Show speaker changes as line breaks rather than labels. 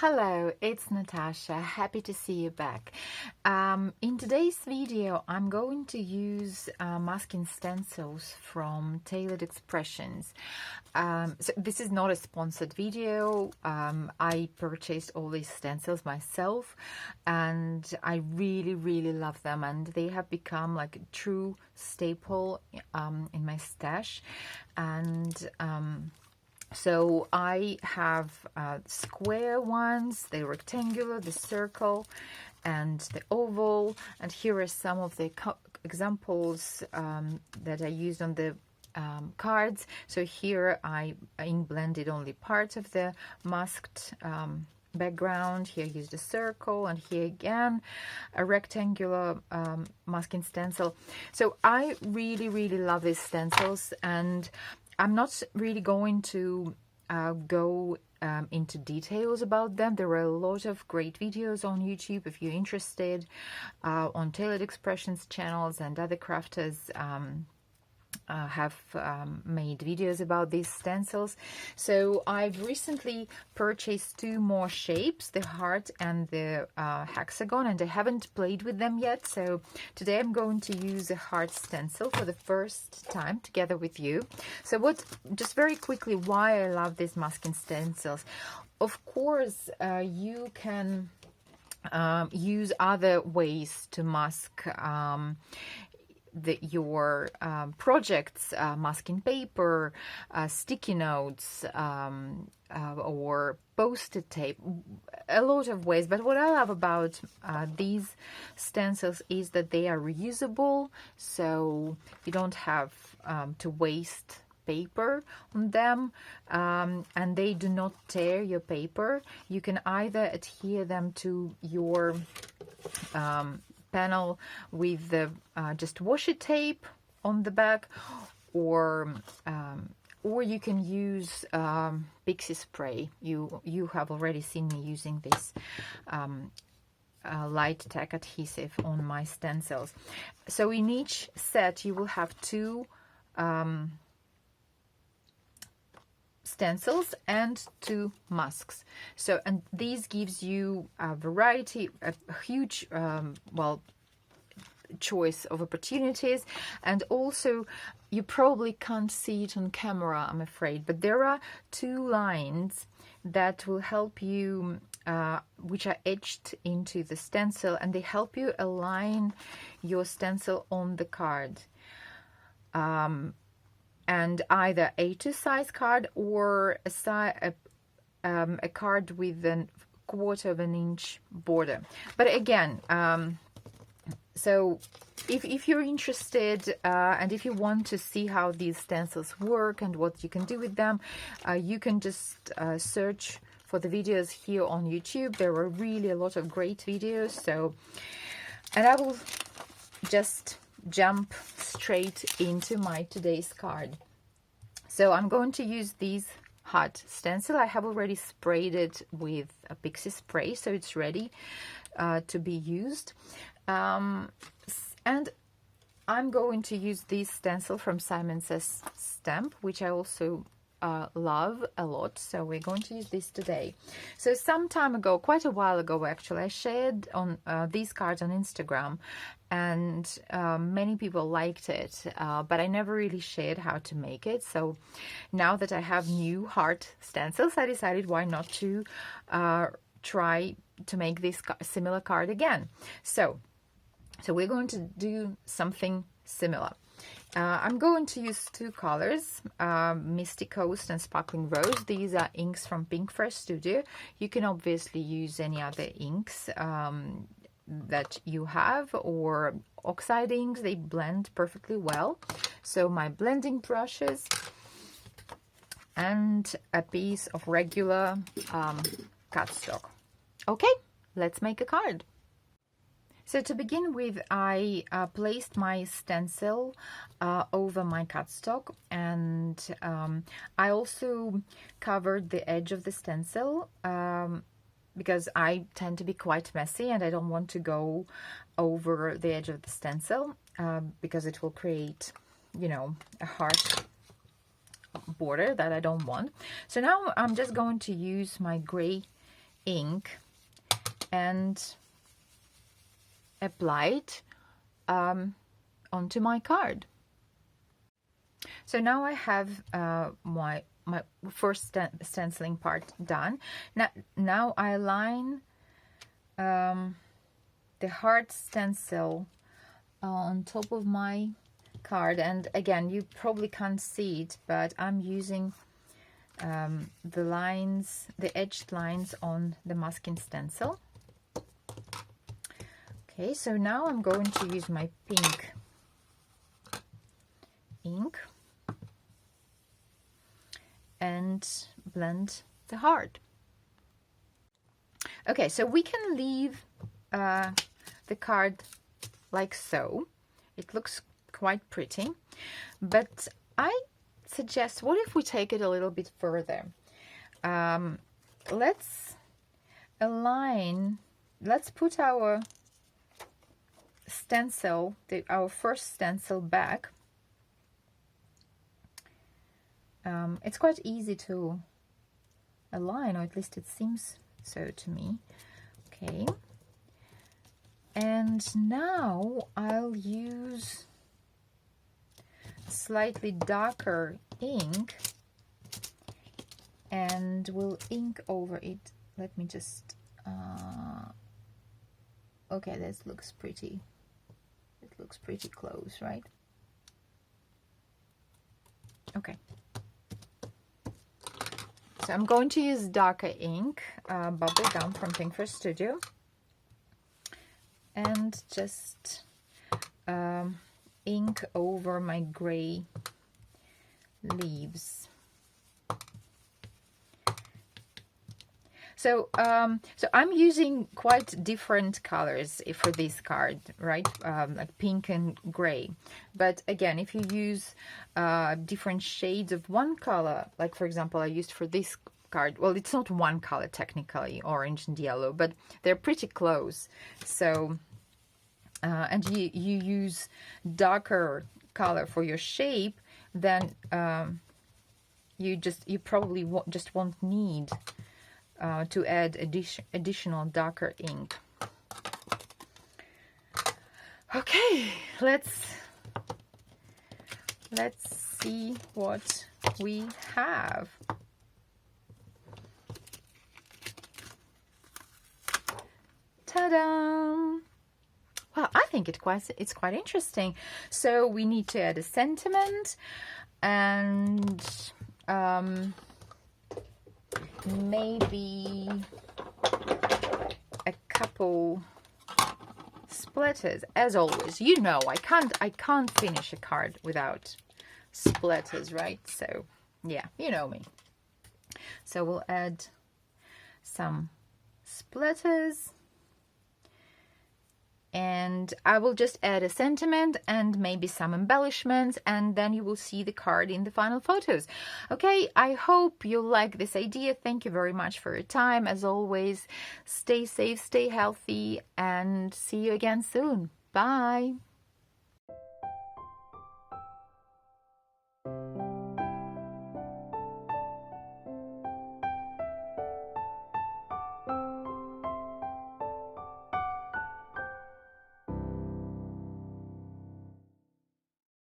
Hello, it's Natasha. Happy to see you back. In today's video, I'm going to use masking stencils from Tailored Expressions. So this is not a sponsored video. I purchased all these stencils myself and I really love them, and they have become like a true staple in my stash. And so I have square ones, the rectangular, the circle, and the oval. And here are some of the examples that I used on the cards. So here I ink blended only part of the masked background. Here I used a circle, and here again a rectangular masking stencil. So I really love these stencils, and I'm not really going to go into details about them. There are a lot of great videos on YouTube if you're interested, on Tailored Expressions channels, and other crafters have made videos about these stencils. So I've recently purchased two more shapes, the heart and the hexagon, and I haven't played with them yet. So today I'm going to use a heart stencil for the first time together with you. So just very quickly, why I love these masking stencils. Of course, you can use other ways to mask your projects, masking paper, sticky notes, or post-it tape, a lot of ways. But what I love about these stencils is that they are reusable, so you don't have to waste paper on them, and they do not tear your paper. You can either adhere them to your panel with the just washi tape on the back, or you can use pixie spray. You have already seen me using this light tack adhesive on my stencils. So in each set you will have two stencils and two masks. So, and these gives you a variety, a huge choice of opportunities. And also, you probably can't see it on camera, I'm afraid, but there are two lines that will help you, which are etched into the stencil, and they help you align your stencil on the card. And either A2 size card or a card with a 1/4 of an inch border. But again, so if you're interested and if you want to see how these stencils work and what you can do with them, you can just search for the videos here on YouTube. There are really a lot of great videos. So, and I will just jump straight into my today's card. So I'm going to use these heart stencil. I have already sprayed it with a pixie spray, so it's ready to be used. And I'm going to use this stencil from Simon Says Stamp, which I also love a lot. So we're going to use this today. So some time ago, quite a while ago actually, I shared on these cards on Instagram, and many people liked it, but I never really shared how to make it. So now that I have new heart stencils, I decided why not to try to make this similar card again. So we're going to do something similar. I'm going to use two colors, Misty Coast and Sparkling Rose. These are inks from Pink Fresh Studio. You can obviously use any other inks that you have, or oxide inks. They blend perfectly well. So my blending brushes and a piece of regular cardstock. Okay, let's make a card. So to begin with, I placed my stencil over my cardstock, and I also covered the edge of the stencil because I tend to be quite messy and I don't want to go over the edge of the stencil because it will create, you know, a harsh border that I don't want. So now I'm just going to use my gray ink and apply it onto my card. So now I have my first stenciling part done. Now I align the heart stencil on top of my card, and again, you probably can't see it, but I'm using the lines, the edged lines on the masking stencil. Okay, so now I'm going to use my pink ink and blend the heart. Okay, so we can leave the card like so. It looks quite pretty, but I suggest, what if we take it a little bit further? Let's align, let's put our stencil, our first stencil back. It's quite easy to align, or at least it seems so to me. Okay, and now I'll use slightly darker ink and we'll ink over it. Let me just okay, this looks pretty, it looks pretty close, right? Okay, so I'm going to use darker ink, Bubble Gum from Pink First Studio, and just ink over my gray leaves. So I'm using quite different colors for this card, right? Like pink and gray. But again, if you use different shades of one color, like for example, I used for this card, well, it's not one color technically, orange and yellow, but they're pretty close. So, and you use darker color for your shape, then you probably just won't need to add additional darker ink. Okay, let's see what we have. Ta-da! Well, I think it's quite interesting. So we need to add a sentiment and maybe a couple splatters. As always, you know, I can't finish a card without splatters, right? So yeah, you know me. So we'll add some splatters, and I will just add a sentiment and maybe some embellishments, and then you will see the card in the final photos. Okay, I hope you like this idea. Thank you very much for your time. As always, stay safe, stay healthy, and see you again soon. Bye.